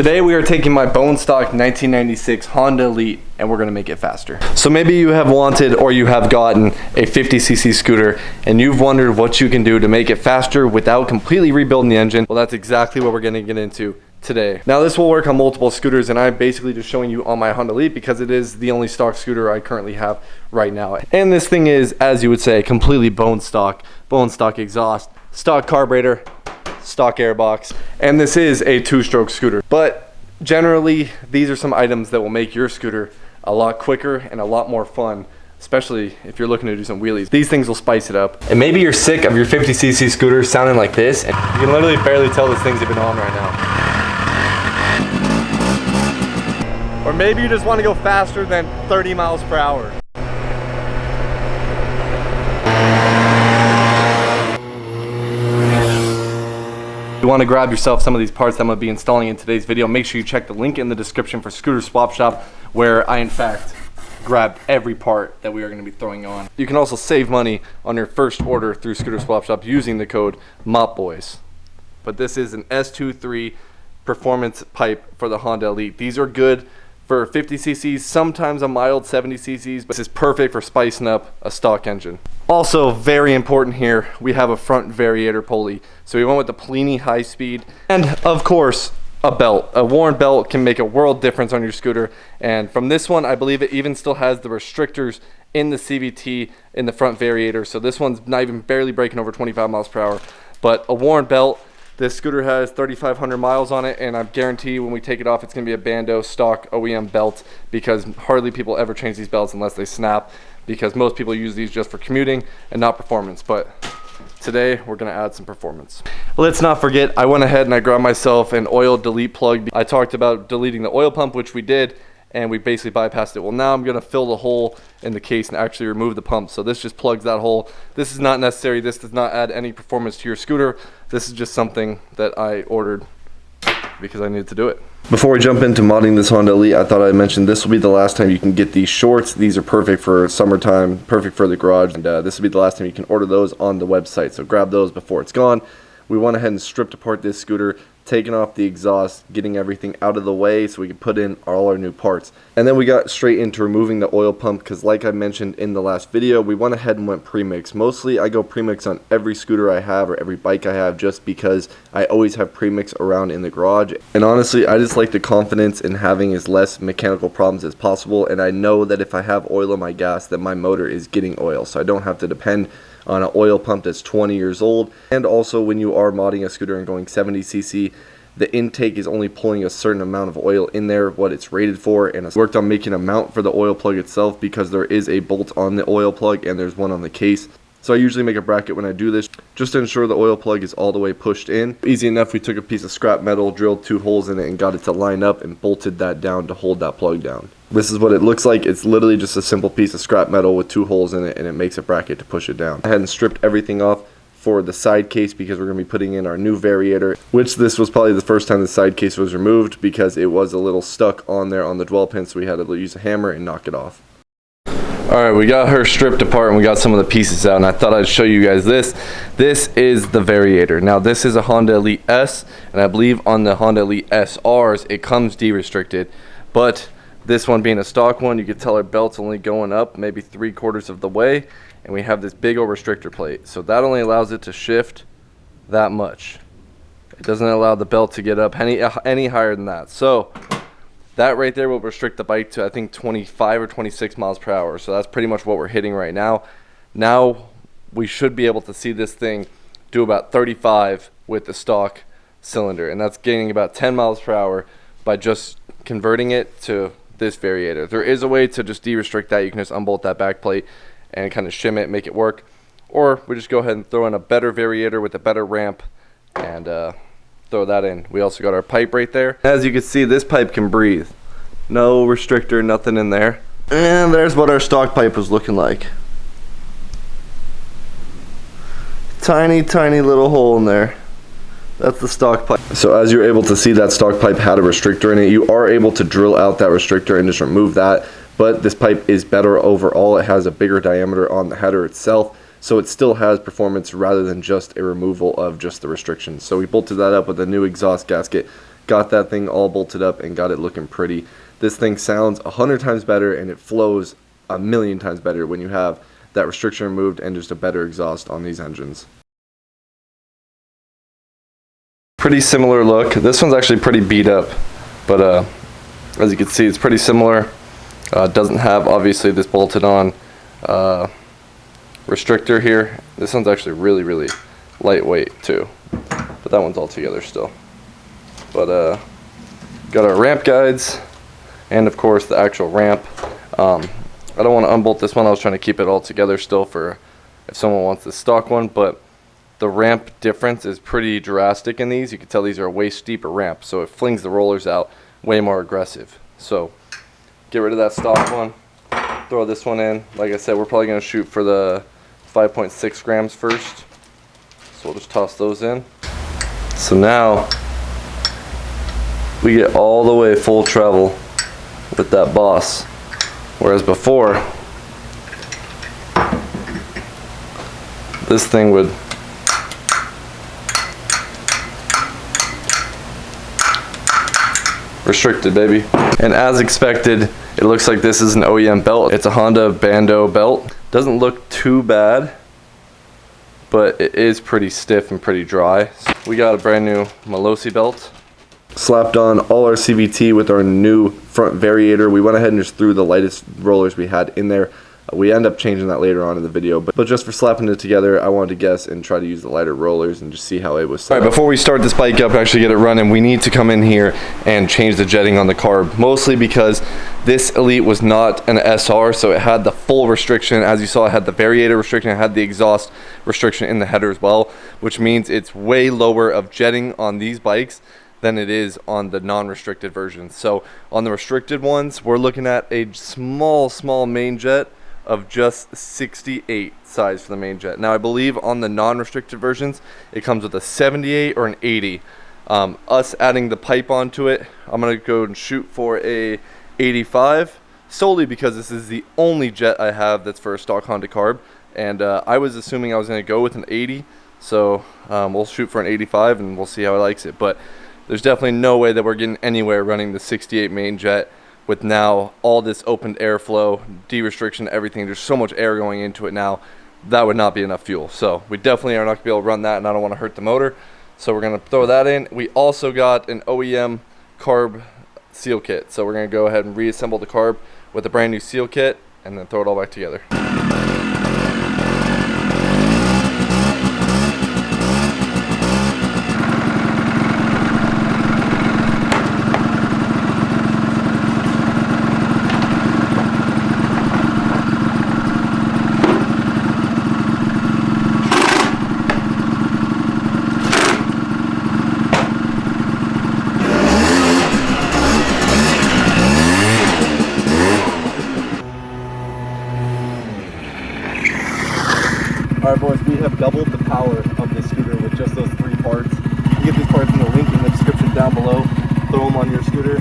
Today we are taking my bone stock 1996 Honda Elite and we're gonna make it faster. So maybe you have wanted or you have gotten a 50cc scooter and you've wondered what you can do to make it faster without completely rebuilding the engine. Well, that's exactly what we're gonna get into today. Now this will work on multiple scooters and I'm basically just showing you on my Honda Elite because it is the only stock scooter I currently have right now. And this thing is, as you would say, completely bone stock exhaust, stock carburetor, stock airbox, and this is a two-stroke scooter. But generally these are some items that will make your scooter a lot quicker and a lot more fun, especially if you're looking to do some wheelies. These things will spice it up. And maybe you're sick of your 50cc scooter sounding like this and you can literally barely tell this thing's even on right now. Or maybe you just want to go faster than 30 miles per hour. If you want to grab yourself some of these parts that I'm going to be installing in today's video, make sure you check the link in the description for Scooter Swap Shop, where I in fact grabbed every part that we are going to be throwing on. You can also save money on your first order through Scooter Swap Shop using the code MOPBOYZ. But this is an S23 performance pipe for the Honda Elite. These are good for 50cc's, sometimes a mild 70cc's, but this is perfect for spicing up a stock engine. Also very important here, we have a front variator pulley. So we went with the Plini high speed, and of course a belt. A worn belt can make a world difference on your scooter, and from this one I believe it even still has the restrictors in the CVT in the front variator, so this one's not even barely breaking over 25 miles per hour. But a worn belt, this scooter has 3,500 miles on it, and I guarantee when we take it off it's going to be a Bando stock OEM belt, because hardly people ever change these belts unless they snap, because most people use these just for commuting and not performance. But today we're going to add some performance. Let's not forget, I went ahead and I grabbed myself an oil delete plug. I talked about deleting the oil pump, which we did, and we basically bypassed it. Well, now I'm going to fill the hole in the case and actually remove the pump. So this just plugs that hole. This is not necessary. This does not add any performance to your scooter. This is just something that I ordered because I needed to do it. Before we jump into modding this Honda Elite, I thought I'd mention this will be the last time you can get these shorts. These are perfect for summertime, perfect for the garage, and this will be the last time you can order those on the website. So grab those before it's gone. We went ahead and stripped apart this scooter, taking off the exhaust, getting everything out of the way so we could put in all our new parts. And then we got straight into removing the oil pump because, like I mentioned in the last video, we went ahead and went premix. Mostly I go premix on every scooter I have or every bike I have just because I always have premix around in the garage. And honestly, I just like the confidence in having as less mechanical problems as possible, and I know that if I have oil in my gas that my motor is getting oil, so I don't have to depend on an oil pump that's 20 years old. And also when you are modding a scooter and going 70cc, the intake is only pulling a certain amount of oil in there, what it's rated for. And I worked on making a mount for the oil plug itself because there is a bolt on the oil plug and there's one on the case. So I usually make a bracket when I do this just to ensure the oil plug is all the way pushed in. Easy enough, we took a piece of scrap metal, drilled 2 holes in it and got it to line up and bolted that down to hold that plug down. This is what it looks like. It's literally just a simple piece of scrap metal with 2 holes in it, and it makes a bracket to push it down. I hadn't stripped everything off for the side case because we're going to be putting in our new variator, which this was probably the first time the side case was removed because it was a little stuck on there on the dwell pin, so we had to use a hammer and knock it off. Alright, we got her stripped apart and we got some of the pieces out, and I thought I'd show you guys this. This is the variator. Now this is a Honda Elite S, and I believe on the Honda Elite SRs it comes de-restricted, but this one being a stock one, you can tell our belt's only going up maybe 3/4 of the way, and we have this big old restrictor plate, so that only allows it to shift that much. It doesn't allow the belt to get up any higher than that. So that right there will restrict the bike to I think 25 or 26 miles per hour. So that's pretty much what we're hitting right now. Now we should be able to see this thing do about 35 with the stock cylinder, and that's gaining about 10 miles per hour by just converting it to this variator. There is a way to just de-restrict that. You can just unbolt that back plate and kind of shim it, make it work, or we just go ahead and throw in a better variator with a better ramp and throw that in. We also got our pipe right there. As you can see, this pipe can breathe. No restrictor, nothing in there. And there's what our stock pipe was looking like. Tiny little hole in there. That's the stock pipe. So as you're able to see, that stock pipe had a restrictor in it. You are able to drill out that restrictor and just remove that, but this pipe is better overall. It has a bigger diameter on the header itself, so it still has performance rather than just a removal of just the restrictions. So we bolted that up with a new exhaust gasket got that thing all bolted up and got it looking pretty. This thing sounds 100 times better, and it flows a million times better when you have that restriction removed and just a better exhaust on these engines. Pretty similar look. This one's actually pretty beat up, but as you can see, it's pretty similar. Doesn't have obviously this bolted on restrictor here. This one's actually really lightweight too, but that one's all together still. But got our ramp guides and of course the actual ramp. I don't want to unbolt this one. I was trying to keep it all together still for if someone wants the stock one, but the ramp difference is pretty drastic in these. You can tell these are a way steeper ramp, so it flings the rollers out way more aggressive. So get rid of that stock one, throw this one in. Like I said, we're probably going to shoot for the 5.6 grams first, so we'll just toss those in. So now we get all the way full travel with that boss, whereas before this thing would restricted, baby. And as expected, it looks like this is an OEM belt. It's a Honda Bando belt. Doesn't look too bad, but it is pretty stiff and pretty dry. We got a brand new MOPBOYZ belt. Slapped on all our CVT with our new front variator. We went ahead and just threw the lightest rollers we had in there. We end up changing that later on in the video, but just for slapping it together, I wanted to guess and try to use the lighter rollers and just see how it was set up. Before we start this bike up and actually get it running, we need to come in here and change the jetting on the carb, mostly because this Elite was not an SR, so it had the full restriction. As you saw, it had the variator restriction, it had the exhaust restriction in the header as well, which means it's way lower of jetting on these bikes than it is on the non-restricted versions. So on the restricted ones, we're looking at a small main jet of just 68 size for the main jet. Now I believe on the non-restricted versions it comes with a 78 or an 80. Us adding the pipe onto it, I'm gonna go and shoot for a 85, solely because this is the only jet I have that's for a stock Honda carb, and I was assuming I was gonna go with an 80, so we'll shoot for an 85 and we'll see how it likes it. But there's definitely no way that we're getting anywhere running the 68 main jet with now all this opened airflow, de-restriction, everything. There's so much air going into it now, that would not be enough fuel. So we definitely are not gonna be able to run that, and I don't want to hurt the motor. So we're gonna throw that in. We also got an OEM carb seal kit. So we're gonna go ahead and reassemble the carb with a brand new seal kit and then throw it all back together. Alright boys, we have doubled the power of this scooter with just those 3 parts. You get these parts in the link in the description down below. Throw them on your scooter.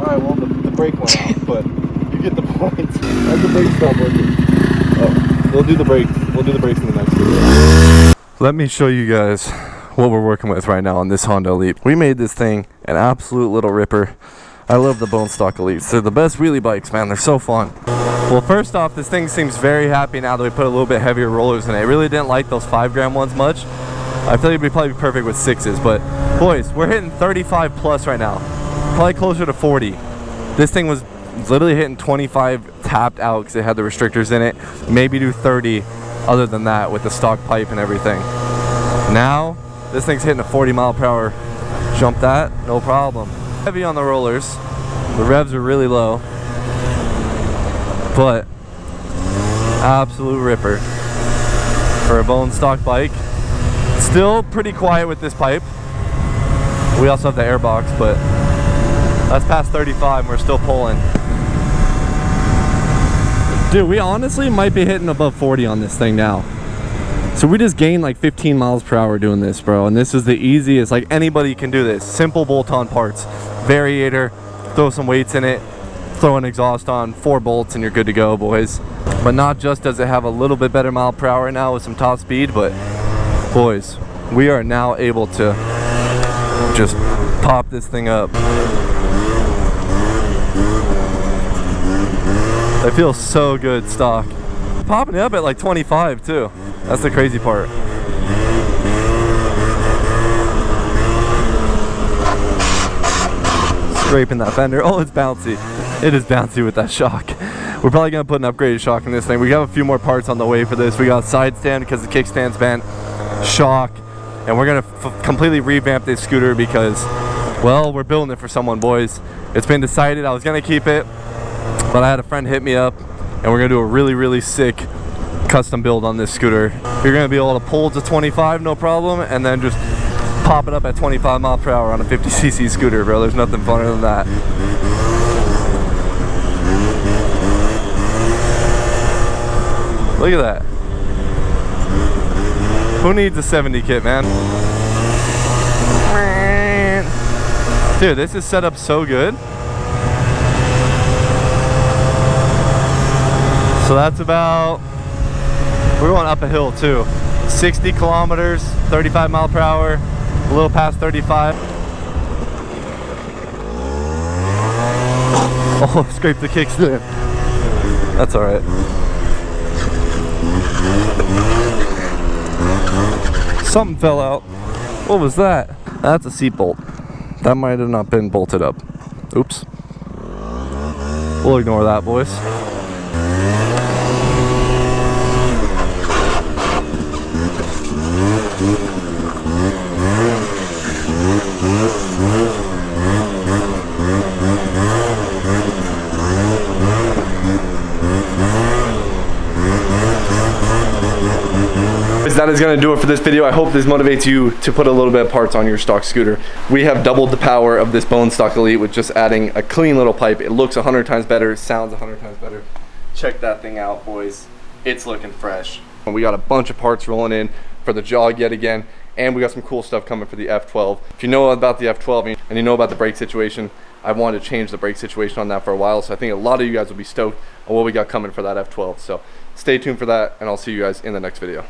Alright, well the brake went off, but you get the point. As the brake stopped working. Oh, we'll do the brakes in the next video. Let me show you guys what we're working with right now on this Honda Elite. We made this thing an absolute little ripper. I love the bone stock Elites. They're the best wheelie bikes, man. They're so fun. Well, first off, this thing seems very happy now that we put a little bit heavier rollers in it. It really didn't like those 5 gram ones much. I feel like it'd probably be perfect with 6s, but boys, we're hitting 35 plus right now. Probably closer to 40. This thing was literally hitting 25 tapped out because it had the restrictors in it. Maybe do 30 other than that with the stock pipe and everything. Now, this thing's hitting a 40 mile per hour. Jump that, no problem. Heavy on the rollers. The revs are really low. But, absolute ripper for a bone stock bike. Still pretty quiet with this pipe. We also have the airbox, but that's past 35 and we're still pulling. Dude, we honestly might be hitting above 40 on this thing now. So we just gained like 15 miles per hour doing this, bro. And this is the easiest, like anybody can do this. Simple bolt-on parts. Variator, throw some weights in it, throw an exhaust on, 4 bolts, and you're good to go, boys. But not just does it have a little bit better mile per hour now with some top speed, but boys, we are now able to just pop this thing up. It feels so good stock. Popping it up at like 25 too. That's the crazy part. Scraping that fender. Oh, it's bouncy. It is bouncy with that shock. We're probably gonna put an upgraded shock in this thing. We got a few more parts on the way for this. We got side stand because the kickstand's bent, shock, and we're gonna completely revamp this scooter because, well, we're building it for someone, boys. It's been decided I was gonna keep it, but I had a friend hit me up, and we're gonna do a really sick custom build on this scooter. You're gonna be able to pull to 25, no problem, and then just pop it up at 25 miles per hour on a 50cc scooter, bro. There's nothing funner than that. Look at that. Who needs a 70 kit, man? Dude, this is set up so good. So that's about, we're going up a hill too. 60 kilometers, 35 mile per hour, a little past 35. Oh, scraped the kickstand. That's all right. Something fell out. What was that? That's a seat bolt. That might have not been bolted up. Oops. We'll ignore that, boys. That is going to do it for this video. I hope this motivates you to put a little bit of parts on your stock scooter. We have doubled the power of this Bone Stock Elite with just adding a clean little pipe. It looks 100 times better, sounds 100 times better. Check that thing out, boys. It's looking fresh. We got a bunch of parts rolling in for the jog yet again, and we got some cool stuff coming for the F12. If you know about the F12 and you know about the brake situation, I wanted to change the brake situation on that for a while, so I think a lot of you guys will be stoked on what we got coming for that F12. So stay tuned for that, and I'll see you guys in the next video.